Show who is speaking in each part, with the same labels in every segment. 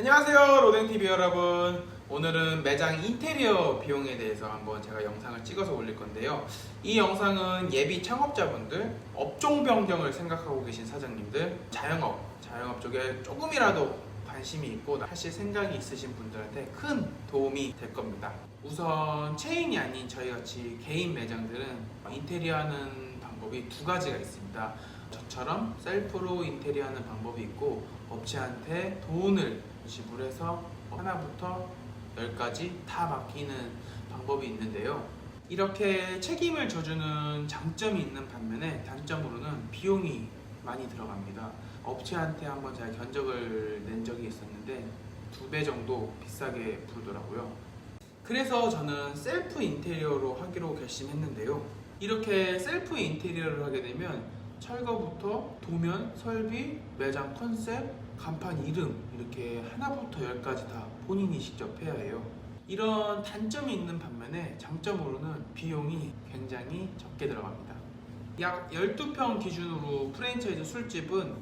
Speaker 1: 안녕하세요, 로댕TV 여러분. 오늘은 매장 인테리어 비용에 대해서 한번 제가 영상을 찍어서 올릴 건데요. 이 영상은 예비 창업자분들, 업종 변경을 생각하고 계신 사장님들, 자영업 쪽에 조금이라도 관심이 있고 하실 생각이 있으신 분들한테 큰 도움이 될 겁니다. 우선 체인이 아닌 저희같이 개인 매장들은 인테리어 하는 방법이 두 가지가 있습니다. 저처럼 셀프로 인테리어 하는 방법이 있고, 업체한테 돈을 지불해서 하나부터 10까지 다 맡기는 방법이 있는데요. 이렇게 책임을 져주는 장점이 있는 반면에 단점으로는 비용이 많이 들어갑니다. 업체한테 한번 제가 견적을 낸 적이 있었는데 2배 정도 비싸게 부르더라고요. 그래서 저는 셀프 인테리어로 하기로 결심했는데요. 이렇게 셀프 인테리어를 하게 되면 철거부터 도면, 설비, 매장 컨셉, 간판 이름 이렇게 하나부터 10까지 다 본인이 직접 해야 해요. 이런 단점이 있는 반면에 장점으로는 비용이 굉장히 적게 들어갑니다. 약 12평 기준으로 프랜차이즈 술집은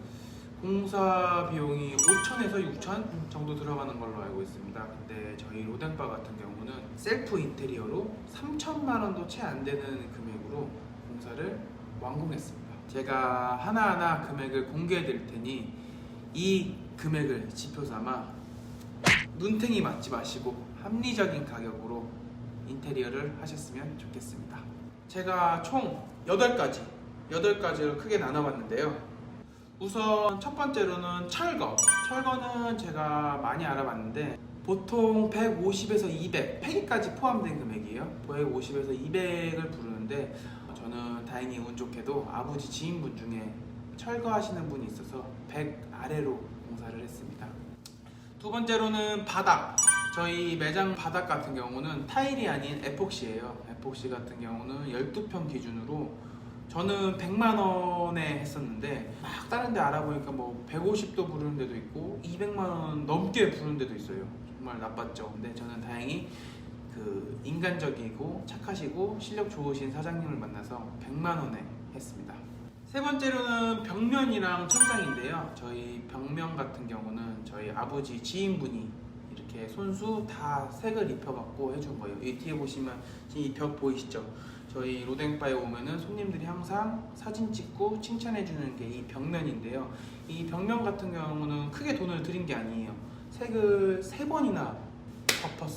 Speaker 1: 공사 비용이 5천에서 6천 정도 들어가는 걸로 알고 있습니다. 근데 저희 로댕바 같은 경우는 셀프 인테리어로 3천만 원도 채 안 되는 금액으로 공사를 완공했습니다. 제가 하나하나 금액을 공개해 드릴 테니 이 금액을 지표 삼아 눈탱이 맞지 마시고 합리적인 가격으로 인테리어를 하셨으면 좋겠습니다. 제가 총 8가지를 크게 나눠봤는데요. 우선 첫 번째로는 철거는 제가 많이 알아봤는데 보통 150에서 200, 폐기까지 포함된 금액이에요. 150에서 200을 부르는데 저는 다행히 운 좋게도 아버지 지인분 중에 철거하시는 분이 있어서 100 아래로 공사를 했습니다. 두 번째로는 바닥. 저희 매장 바닥 같은 경우는 타일이 아닌 에폭시예요. 에폭시 같은 경우는 12평 기준으로 저는 100만 원에 했었는데 막 다른 데 알아보니까 뭐 150도 부르는 데도 있고 200만 원 넘게 부르는 데도 있어요. 정말 나빴죠. 근데 저는 다행히 그 인간적이고 착하시고 실력 좋으신 사장님을 만나서 100만 원에 했습니다. 세 번째로는 벽면이랑 천장인데요. 저희 벽면 같은 경우는 저희 아버지 지인분이 이렇게 손수 다 색을 입혀갖고 해준 거예요. 이 뒤에 보시면 이 벽 보이시죠? 저희 로댕바에 오면은 손님들이 항상 사진 찍고 칭찬해주는 게 이 벽면인데요. 이 벽면 같은 경우는 크게 돈을 들인 게 아니에요. 색을 3번이나 덮어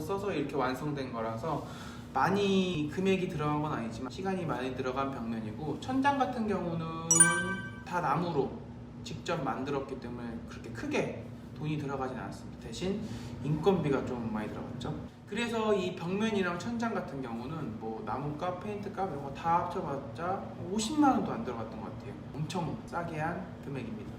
Speaker 1: 써서 이렇게 완성된 거라서 많이 금액이 들어간 건 아니지만 시간이 많이 들어간 벽면이고, 천장 같은 경우는 다 나무로 직접 만들었기 때문에 그렇게 크게 돈이 들어가진 않았습니다. 대신 인건비가 좀 많이 들어갔죠. 그래서 이 벽면이랑 천장 같은 경우는 뭐 나무값, 페인트값 이런 거 다 합쳐봤자 50만 원도 안 들어갔던 것 같아요. 엄청 싸게 한 금액입니다.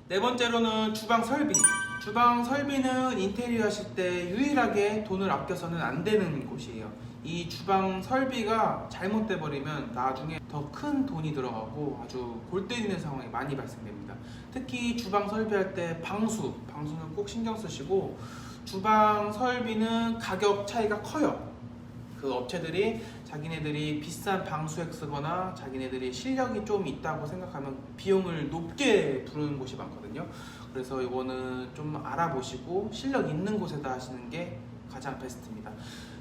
Speaker 1: 네 번째로는 주방 설비. 주방 설비는 인테리어 하실 때 유일하게 돈을 아껴서는 안 되는 곳이에요. 이 주방 설비가 잘못돼 버리면 나중에 더 큰 돈이 들어가고 아주 골 때리는 상황이 많이 발생됩니다. 특히 주방 설비할 때 방수는 꼭 신경 쓰시고, 주방 설비는 가격 차이가 커요. 그 업체들이 자기네들이 비싼 방수액 쓰거나 자기네들이 실력이 좀 있다고 생각하면 비용을 높게 부르는 곳이 많거든요. 그래서 이거는 좀 알아보시고 실력 있는 곳에다 하시는 게 가장 베스트입니다.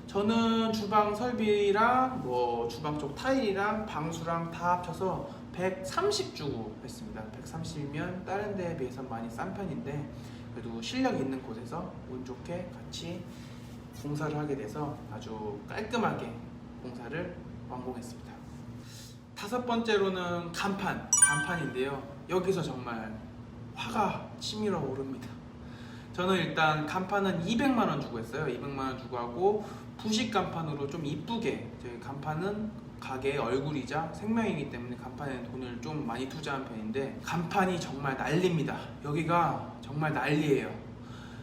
Speaker 1: 저는 주방 설비랑 뭐 주방 쪽 타일이랑 방수랑 다 합쳐서 130 주고 했습니다. 130이면 다른 데에 비해서 많이 싼 편인데 그래도 실력 있는 곳에서 운 좋게 같이 공사를 하게 돼서 아주 깔끔하게 공사를 완공했습니다. 다섯 번째로는 간판인데요. 여기서 정말 화가 치밀어 오릅니다. 저는 일단 간판은 200만 원 주고 했어요. 200만 원 주고 하고 부식 간판으로 좀 이쁘게, 저희 간판은 가게의 얼굴이자 생명이기 때문에 간판에 돈을 좀 많이 투자한 편인데 간판이 정말 난리입니다. 여기가 정말 난리예요.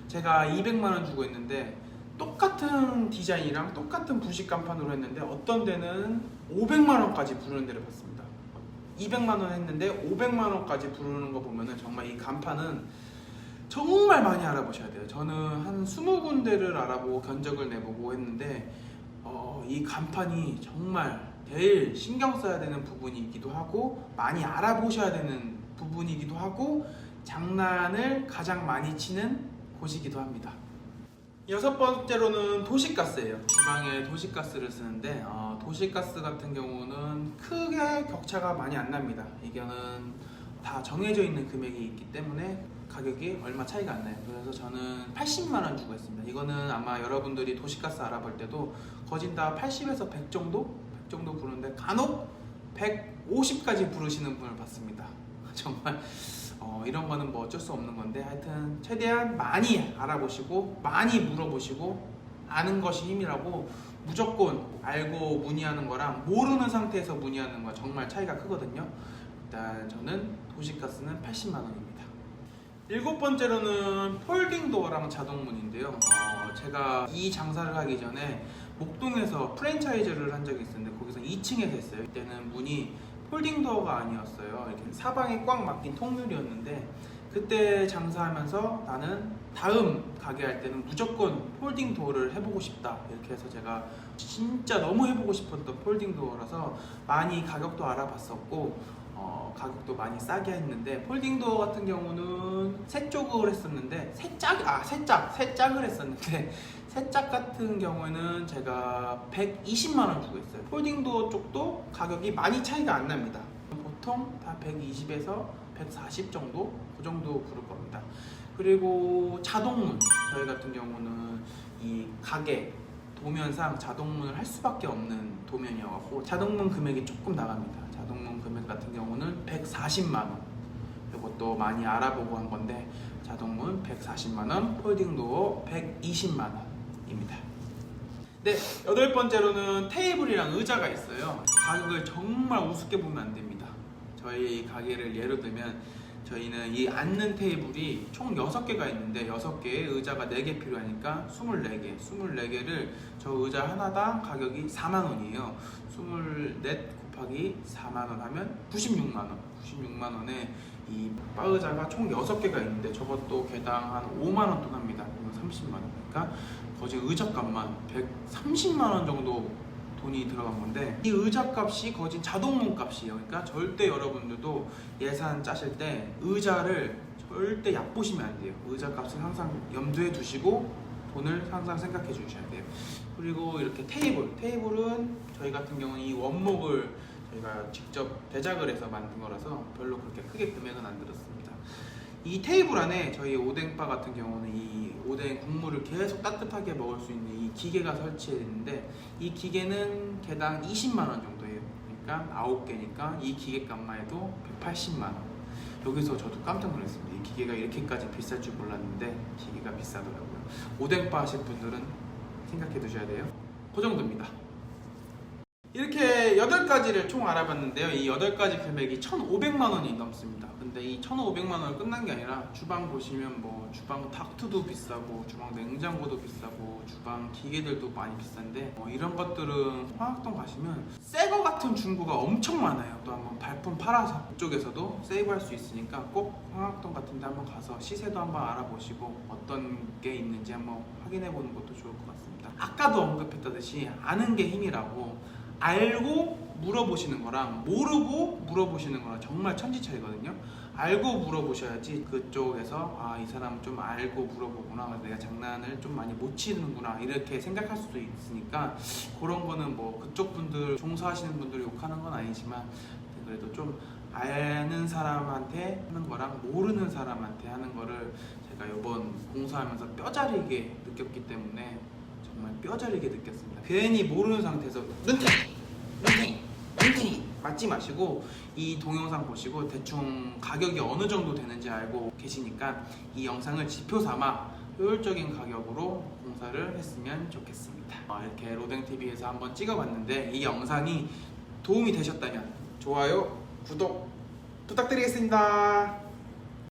Speaker 1: 제가 200만 원 주고 했는데 똑같은 디자인이랑 똑같은 부식 간판으로 했는데 어떤 데는 500만 원까지 부르는 데를 봤습니다. 200만 원 했는데 500만 원까지 부르는 거 보면은 정말 이 간판은 정말 많이 알아보셔야 돼요. 저는 한 20군데를 알아보고 견적을 내보고 했는데 이 간판이 정말 제일 신경 써야 되는 부분이기도 하고 많이 알아보셔야 되는 부분이기도 하고 장난을 가장 많이 치는 곳이기도 합니다. 여섯 번째로는 도시가스예요. 주방에 도시가스를 쓰는데 도시가스 같은 경우는 크게 격차가 많이 안 납니다. 이거는 다 정해져 있는 금액이 있기 때문에 가격이 얼마 차이가 안 나요. 그래서 저는 80만 원 주고 했습니다. 이거는 아마 여러분들이 도시가스 알아볼 때도 거진 다 80에서 100 정도? 100 정도 부르는데 간혹 150까지 부르시는 분을 봤습니다. 정말 이런 거는 뭐 어쩔 수 없는 건데, 하여튼 최대한 많이 알아보시고 많이 물어보시고, 아는 것이 힘이라고 무조건 알고 문의하는 거랑 모르는 상태에서 문의하는 거 정말 차이가 크거든요. 일단 저는 도시가스는 80만 원입니다. 일곱 번째로는 폴딩 도어랑 자동문인데요. 제가 이 장사를 하기 전에 목동에서 프랜차이즈를 한 적이 있었는데 거기서 2층에서 했어요. 그때는 문이 폴딩 도어가 아니었어요. 이렇게 사방에 꽉 막힌 통유리였는데, 그때 장사하면서 나는 다음 가게 할 때는 무조건 폴딩 도어를 해보고 싶다, 이렇게 해서 제가 진짜 너무 해보고 싶었던 폴딩 도어라서 많이 가격도 알아봤었고 가격도 많이 싸게 했는데, 폴딩 도어 같은 경우는 세 쪽을 했었는데 세 짝을 했었는데 세 짝 같은 경우에는 제가 120만 원 주고 했어요. 폴딩 도어 쪽도 가격이 많이 차이가 안 납니다. 보통 다 120에서 140 정도, 그 정도 부를 겁니다. 그리고 자동문, 저희 같은 경우는 이 가게 도면상 자동문을 할 수밖에 없는 도면이어서 자동문 금액이 조금 나갑니다. 자동문 금액 같은 경우는 140만 원. 이것도 많이 알아보고 한 건데, 자동문 140만 원, 폴딩 도어 120만 원입니다. 네, 여덟 번째로는 테이블이랑 의자가 있어요. 가격을 정말 우습게 보면 안 됩니다. 저희 가게를 예로 들면 저희는 이 앉는 테이블이 총 6개가 있는데 6개에 의자가 4개 필요하니까 24개를 저 의자 하나당 가격이 4만 원이에요. 24 곱하기 4만 원 하면 96만 원. 96만 원에 이 바의자가 총 6개가 있는데 저것도 개당 한 5만 원 돈 합니다. 그러면 30만 원. 그러니까 거진 의자값만 130만 원 정도 돈이 들어간 건데, 이 의자 값이 거진 자동문 값이에요. 그러니까 절대 여러분들도 예산 짜실 때 의자를 절대 얕보시면 안 돼요. 의자 값을 항상 염두에 두시고 돈을 항상 생각해 주셔야 돼요. 그리고 이렇게 테이블은 저희 같은 경우는 이 원목을 저희가 직접 제작을 해서 만든 거라서 별로 그렇게 크게 금액은 안 들었습니다. 이 테이블 안에 저희 오뎅바 같은 경우는 이 오뎅 국물을 계속 따뜻하게 먹을 수 있는 이 기계가 설치했는데, 이 기계는 개당 20만 원 정도예요. 그러니까 9개니까 이 기계 값만 해도 180만 원. 여기서 저도 깜짝 놀랐습니다. 이 기계가 이렇게까지 비쌀 줄 몰랐는데 기계가 비싸더라고요. 오뎅바 하실 분들은 생각해 두셔야 돼요. 그 정도입니다. 이렇게 8가지를 총 알아봤는데요. 이 8가지 금액이 1,500만 원이 넘습니다. 근데 이 1,500만 원을 끝난 게 아니라, 주방 보시면 뭐 주방 닥트도 비싸고 주방 냉장고도 비싸고 주방 기계들도 많이 비싼데, 이런 것들은 화학동 가시면 새 거 같은 중고가 엄청 많아요. 또 한번 발품 팔아서 그쪽에서도 세이브할 수 있으니까 꼭 화학동 같은 데 한번 가서 시세도 한번 알아보시고 어떤 게 있는지 한번 확인해 보는 것도 좋을 것 같습니다. 아까도 언급했다듯이 아는 게 힘이라고, 알고 물어보시는 거랑 모르고 물어보시는 거랑 정말 천지 차이거든요. 알고 물어보셔야지 그쪽에서 이 사람은 좀 알고 물어보구나, 내가 장난을 좀 많이 못 치는구나, 이렇게 생각할 수도 있으니까, 그런 거는 뭐 그쪽 분들, 종사하시는 분들 욕하는 건 아니지만 그래도 좀 아는 사람한테 하는 거랑 모르는 사람한테 하는 거를 제가 이번 공사하면서 뼈저리게 느꼈기 때문에 정말 뼈저리게 느꼈습니다. 괜히 모르는 상태에서 눈탱이 맞지 마시고 이 동영상 보시고 대충 가격이 어느 정도 되는지 알고 계시니까 이 영상을 지표 삼아 효율적인 가격으로 공사를 했으면 좋겠습니다. 이렇게 로댕TV에서 한번 찍어봤는데, 이 영상이 도움이 되셨다면 좋아요, 구독 부탁드리겠습니다.